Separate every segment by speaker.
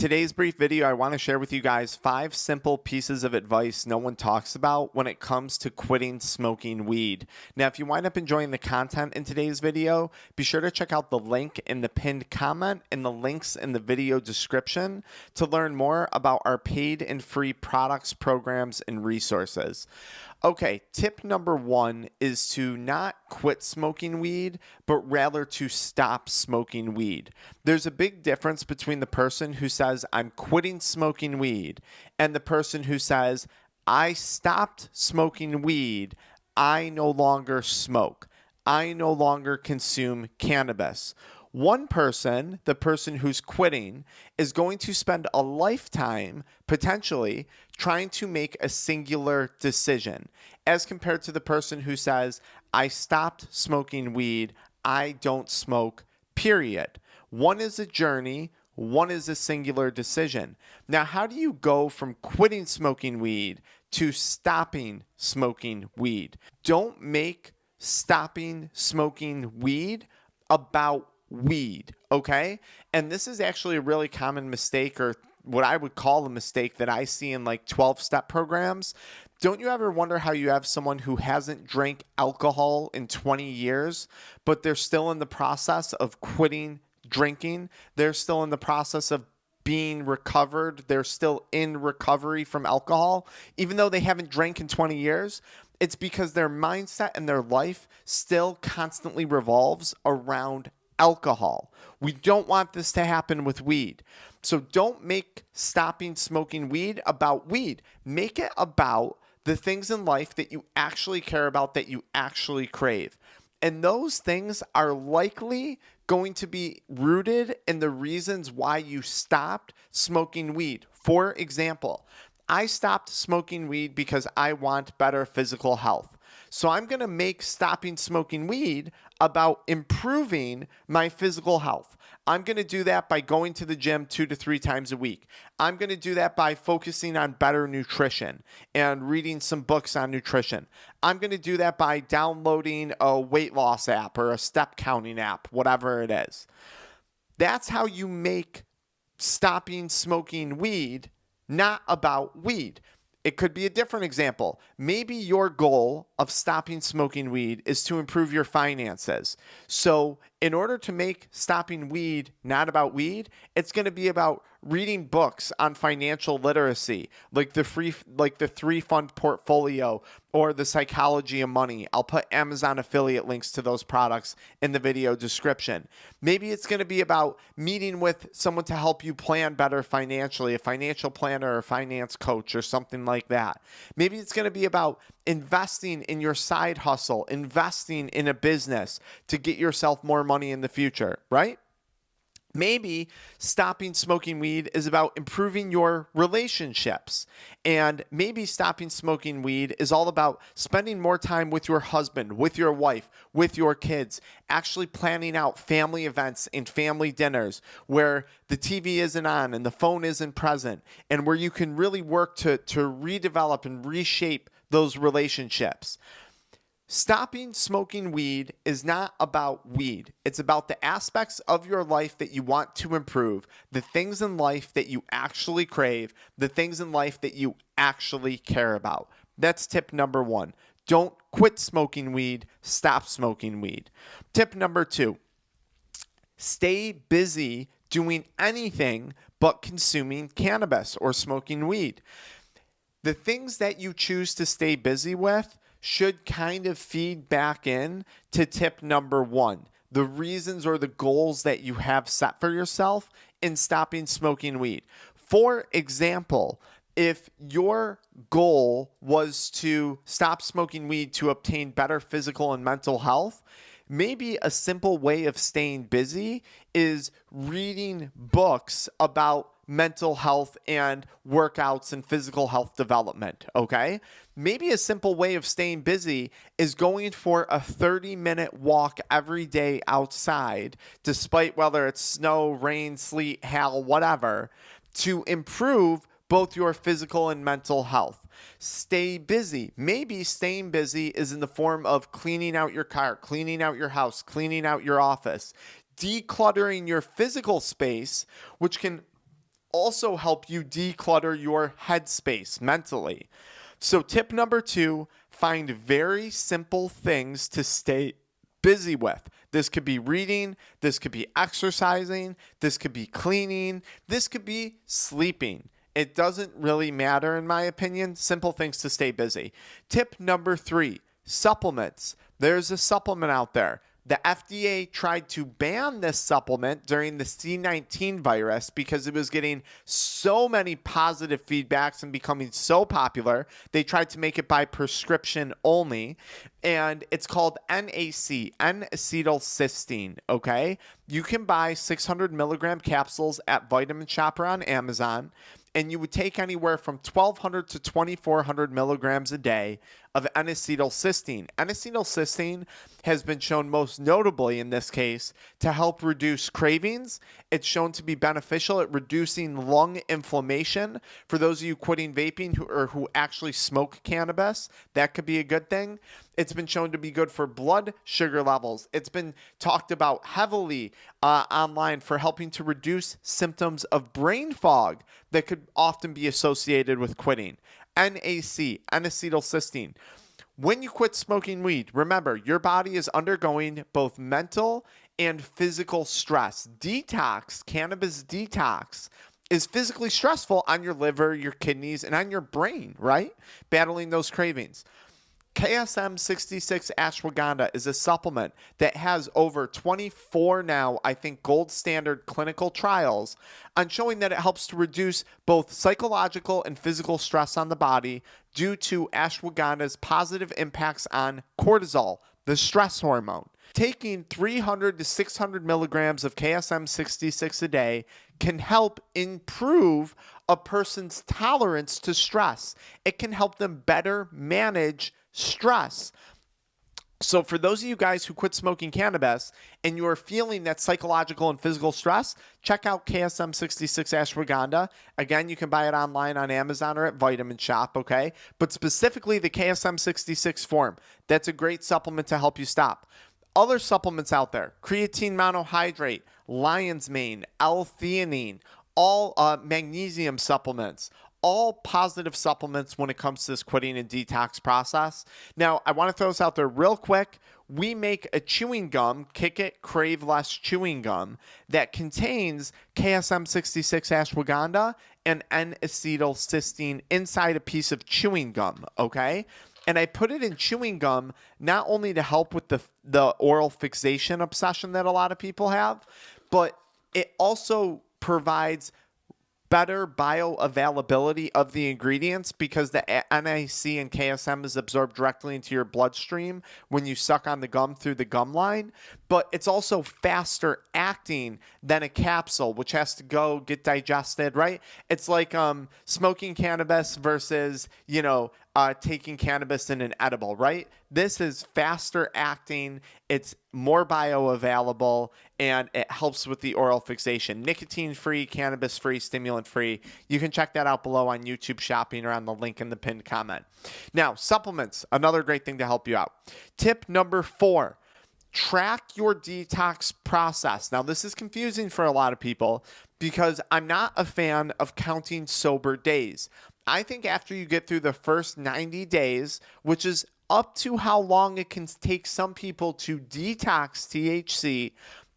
Speaker 1: Today's brief video, I want to share with you guys 5 simple pieces of advice no one talks about when it comes to quitting smoking weed. Now, if you wind up enjoying the content in today's video, be sure to check out the link in the pinned comment and the links in the video description to learn more about our paid and free products, programs, and resources. Okay, tip number 1 is to not quit smoking weed, but rather to stop smoking weed. There's a big difference between the person who says, I'm quitting smoking weed, and the person who says, I stopped smoking weed, I no longer smoke, I no longer consume cannabis. One person, the person who's quitting, is going to spend a lifetime potentially trying to make a singular decision, as compared to the person who says, I stopped smoking weed, I don't smoke, period. One is a journey, one is a singular decision. Now, how do you go from quitting smoking weed to stopping smoking weed? Don't make stopping smoking weed about weed, okay? And this is actually a really common mistake, or what I would call a mistake that I see in like 12-step programs. Don't you ever wonder how you have someone who hasn't drank alcohol in 20 years, but they're still in the process of quitting drinking? They're still in the process of being recovered. They're still in recovery from alcohol, even though they haven't drank in 20 years. It's because their mindset and their life still constantly revolves around alcohol. We don't want this to happen with weed. So don't make stopping smoking weed about weed. Make it about the things in life that you actually care about, that you actually crave. And those things are likely going to be rooted in the reasons why you stopped smoking weed. For example, I stopped smoking weed because I want better physical health. So I'm going to make stopping smoking weed about improving my physical health. I'm going to do that by going to the gym 2 to 3 times a week. I'm going to do that by focusing on better nutrition and reading some books on nutrition. I'm going to do that by downloading a weight loss app or a step counting app, whatever it is. That's how you make stopping smoking weed not about weed. It could be a different example. Maybe your goal of stopping smoking weed is to improve your finances. So in order to make stopping weed not about weed, it's going to be about reading books on financial literacy, like the 3-fund portfolio or the psychology of money. I'll put Amazon affiliate links to those products in the video description. Maybe it's going to be about meeting with someone to help you plan better financially, a financial planner or a finance coach or something like that. Maybe it's going to be about investing in your side hustle, investing in a business to get yourself more money in the future, right? Maybe stopping smoking weed is about improving your relationships. And maybe stopping smoking weed is all about spending more time with your husband, with your wife, with your kids, actually planning out family events and family dinners where the TV isn't on and the phone isn't present, and where you can really work to redevelop and reshape those relationships. Stopping smoking weed is not about weed. It's about the aspects of your life that you want to improve, the things in life that you actually crave, the things in life that you actually care about. That's tip number 1. Don't quit smoking weed, stop smoking weed. Tip number 2, stay busy doing anything but consuming cannabis or smoking weed. The things that you choose to stay busy with should kind of feed back in to tip number 1, the reasons or the goals that you have set for yourself in stopping smoking weed. For example, if your goal was to stop smoking weed to obtain better physical and mental health, maybe a simple way of staying busy is reading books about mental health and workouts and physical health development, okay? Maybe a simple way of staying busy is going for a 30-minute walk every day outside, despite whether it's snow, rain, sleet, hail, whatever, to improve both your physical and mental health. Stay busy. Maybe staying busy is in the form of cleaning out your car, cleaning out your house, cleaning out your office, decluttering your physical space, which can also help you declutter your headspace mentally. So, tip number 2, find very simple things to stay busy with. This could be reading, this could be exercising, this could be cleaning, this could be sleeping. It doesn't really matter, in my opinion. Simple things to stay busy. Tip number 3, supplements. There's a supplement out there. The FDA tried to ban this supplement during the C19 virus because it was getting so many positive feedbacks and becoming so popular. They tried to make it by prescription only. And it's called NAC, N-acetylcysteine, okay? You can buy 600 milligram capsules at Vitamin Shopper on Amazon, and you would take anywhere from 1,200 to 2,400 milligrams a day of N-acetylcysteine. N-acetylcysteine has been shown most notably in this case to help reduce cravings. It's shown to be beneficial at reducing lung inflammation. For those of you quitting vaping who actually smoke cannabis, that could be a good thing. It's been shown to be good for blood sugar levels. It's been talked about heavily online for helping to reduce symptoms of brain fog that could often be associated with quitting. NAC, N-acetylcysteine. When you quit smoking weed, remember, your body is undergoing both mental and physical stress. Detox, cannabis detox, is physically stressful on your liver, your kidneys, and on your brain, right? Battling those cravings. KSM 66 ashwagandha is a supplement that has over 24 now, I think, gold standard clinical trials on showing that it helps to reduce both psychological and physical stress on the body due to ashwagandha's positive impacts on cortisol, the stress hormone. Taking 300 to 600 milligrams of KSM 66 a day can help improve a person's tolerance to stress. It can help them better manage stress. So for those of you guys who quit smoking cannabis and you are feeling that psychological and physical stress, check out KSM 66 ashwagandha. Again, you can buy it online on Amazon or at Vitamin Shop, okay? But specifically the KSM 66 form. That's a great supplement to help you stop. Other supplements out there: creatine monohydrate, lion's mane, L-theanine, all magnesium supplements. All positive supplements when it comes to this quitting and detox process. Now, I want to throw this out there real quick. We make a chewing gum, Kick It Crave Less chewing gum, that contains KSM 66 ashwagandha and N-acetylcysteine inside a piece of chewing gum, okay? And I put it in chewing gum not only to help with the oral fixation obsession that a lot of people have, but it also provides better bioavailability of the ingredients because the NAC and KSM is absorbed directly into your bloodstream when you suck on the gum through the gum line. But it's also faster acting than a capsule, which has to go get digested, right? It's like smoking cannabis versus, taking cannabis in an edible, right? This is faster acting, it's more bioavailable, and it helps with the oral fixation. Nicotine-free, cannabis-free, stimulant-free. You can check that out below on YouTube Shopping or on the link in the pinned comment. Now, supplements, another great thing to help you out. Tip number 4, track your detox process. Now, this is confusing for a lot of people because I'm not a fan of counting sober days. I think after you get through the first 90 days, which is up to how long it can take some people to detox THC,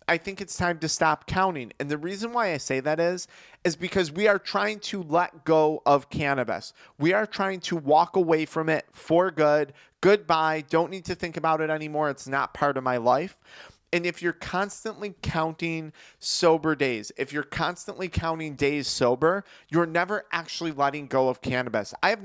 Speaker 1: I think it's time to stop counting. And the reason why I say that is because we are trying to let go of cannabis. We are trying to walk away from it for good. Goodbye. Don't need to think about it anymore. It's not part of my life. And if you're constantly counting sober days, if you're constantly counting days sober, you're never actually letting go of cannabis. I have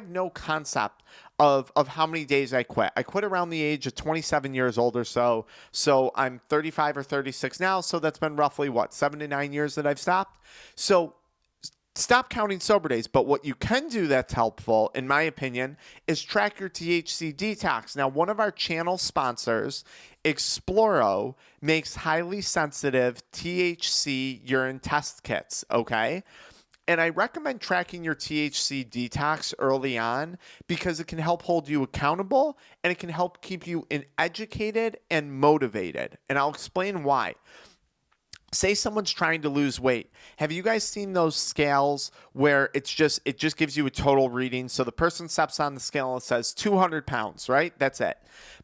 Speaker 1: no concept of how many days I quit. I quit around the age of 27 years old or so. So I'm 35 or 36 now. So that's been roughly 7 to 9 years that I've stopped. So stop counting sober days. But what you can do that's helpful, in my opinion, is track your THC detox. Now, one of our channel sponsors, Exploro, makes highly sensitive THC urine test kits, okay? And I recommend tracking your THC detox early on because it can help hold you accountable and it can help keep you educated and motivated. And I'll explain why. Say someone's trying to lose weight. Have you guys seen those scales where it just gives you a total reading? So the person steps on the scale and it says 200 pounds, right? That's it.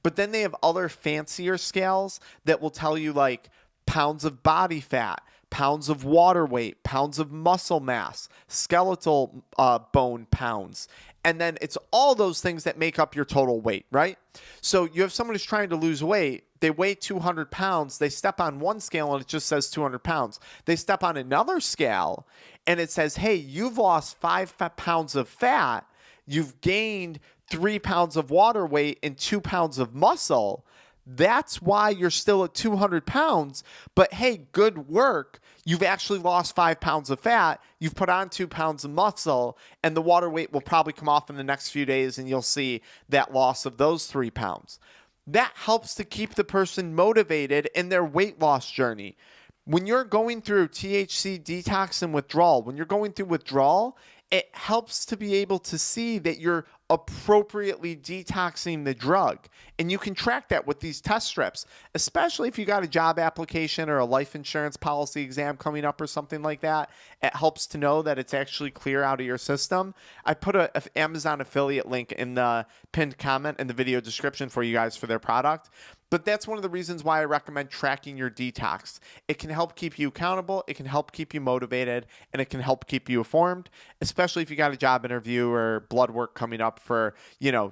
Speaker 1: But then they have other fancier scales that will tell you like pounds of body fat, pounds of water weight, pounds of muscle mass, skeletal bone pounds. And then it's all those things that make up your total weight, right? So you have someone who's trying to lose weight. They weigh 200 pounds. They step on one scale and it just says 200 pounds. They step on another scale and it says, hey, you've lost 5 pounds of fat. You've gained 3 pounds of water weight and 2 pounds of muscle. That's why you're still at 200 pounds. But hey, good work. You've actually lost 5 pounds of fat. You've put on 2 pounds of muscle, and the water weight will probably come off in the next few days, and you'll see that loss of those 3 pounds. That helps to keep the person motivated in their weight loss journey. When you're going through THC detox and withdrawal, when you're going through withdrawal, it helps to be able to see that you're appropriately detoxing the drug. And you can track that with these test strips, especially if you got a job application or a life insurance policy exam coming up or something like that. It helps to know that it's actually clear out of your system. I put an Amazon affiliate link in the pinned comment in the video description for you guys for their product. But that's one of the reasons why I recommend tracking your detox. It can help keep you accountable, it can help keep you motivated, and it can help keep you informed, especially if you got a job interview or blood work coming up for,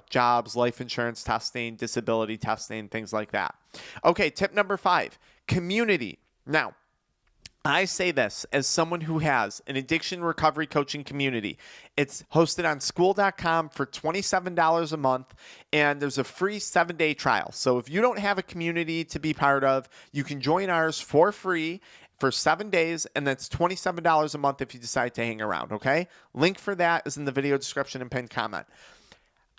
Speaker 1: jobs, life insurance testing, disability testing, things like that. Okay, tip number 5, community. Now, I say this as someone who has an addiction recovery coaching community. It's hosted on school.com for $27 a month, and there's a free 7-day trial. So if you don't have a community to be part of, you can join ours for free for 7 days, and that's $27 a month if you decide to hang around, okay? Link for that is in the video description and pinned comment.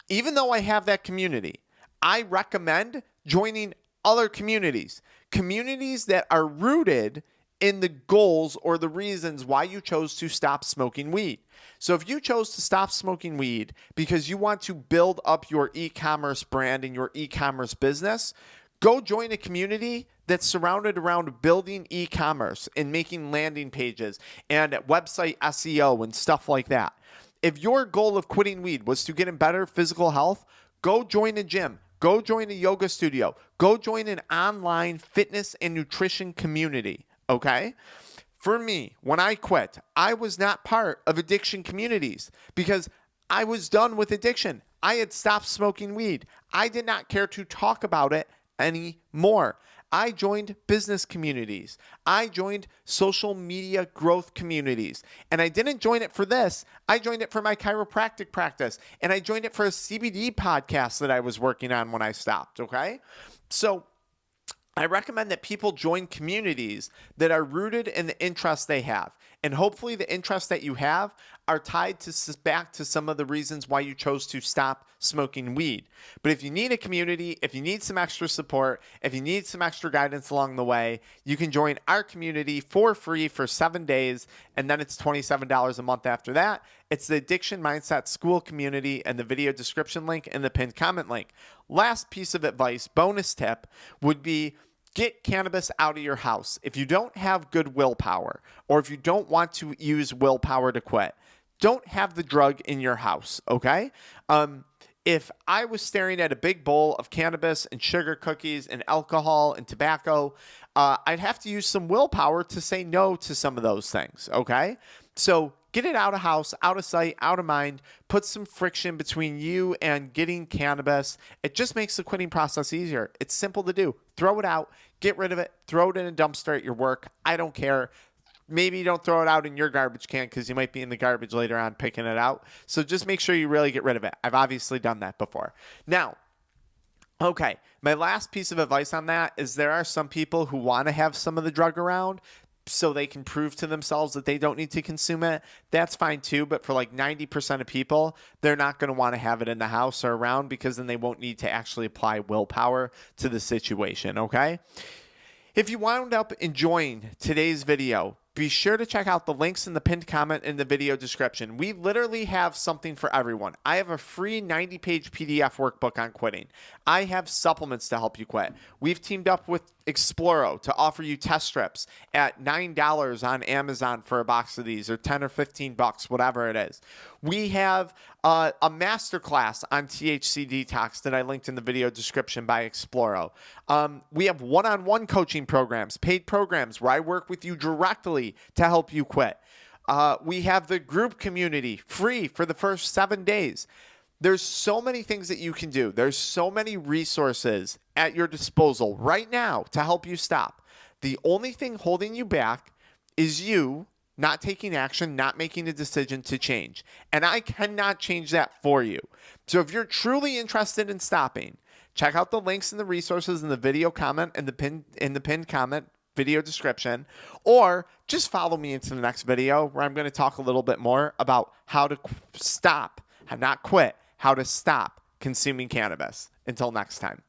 Speaker 1: Even though I have that community, I recommend joining other communities that are rooted in the goals or the reasons why you chose to stop smoking weed. So if you chose to stop smoking weed because you want to build up your e-commerce brand and your e-commerce business, go join a community that's surrounded around building e-commerce and making landing pages and website SEO and stuff like that. If your goal of quitting weed was to get in better physical health, go join a gym. Go join a yoga studio. Go join an online fitness and nutrition community. Okay? For me, when I quit, I was not part of addiction communities because I was done with addiction. I had stopped smoking weed. I did not care to talk about it anymore. I joined business communities. I joined social media growth communities. And I didn't join it for this. I joined it for my chiropractic practice. And I joined it for a CBD podcast that I was working on when I stopped. Okay? So I recommend that people join communities that are rooted in the interests they have. And hopefully the interests that you have are tied back to some of the reasons why you chose to stop smoking weed. But if you need a community, if you need some extra support, if you need some extra guidance along the way, you can join our community for free for 7 days, and then it's $27 a month after that. It's the Addiction Mindset School community and the video description link and the pinned comment link. Last piece of advice, bonus tip, would be get cannabis out of your house. If you don't have good willpower, or if you don't want to use willpower to quit, don't have the drug in your house, okay? If I was staring at a big bowl of cannabis and sugar cookies and alcohol and tobacco, I'd have to use some willpower to say no to some of those things, okay? So get it out of house, out of sight, out of mind. Put some friction between you and getting cannabis. It just makes the quitting process easier. It's simple to do. Throw it out, get rid of it, throw it in a dumpster at your work. I don't care. Maybe you don't throw it out in your garbage can because you might be in the garbage later on picking it out. So just make sure you really get rid of it. I've obviously done that before. Now, okay, my last piece of advice on that is there are some people who want to have some of the drug around so they can prove to themselves that they don't need to consume it. That's fine too, but for like 90% of people, they're not going to want to have it in the house or around because then they won't need to actually apply willpower to the situation, okay? If you wound up enjoying today's video, be sure to check out the links in the pinned comment in the video description. We literally have something for everyone. I have a free 90-page PDF workbook on quitting. I have supplements to help you quit. We've teamed up with Exploro to offer you test strips at $9 on Amazon for a box of these, or 10 or 15 bucks, whatever it is. We have a masterclass on THC detox that I linked in the video description by Exploro. We have one-on-one coaching programs, paid programs where I work with you directly to help you quit. We have the group community free for the first 7 days. There's so many things that you can do. There's so many resources at your disposal right now to help you stop. The only thing holding you back is you not taking action, not making a decision to change. And I cannot change that for you. So if you're truly interested in stopping, check out the links and the resources in the video comment and the pinned comment video description, or just follow me into the next video where I'm going to talk a little bit more about how to stop, not quit, how to stop consuming cannabis. Until next time.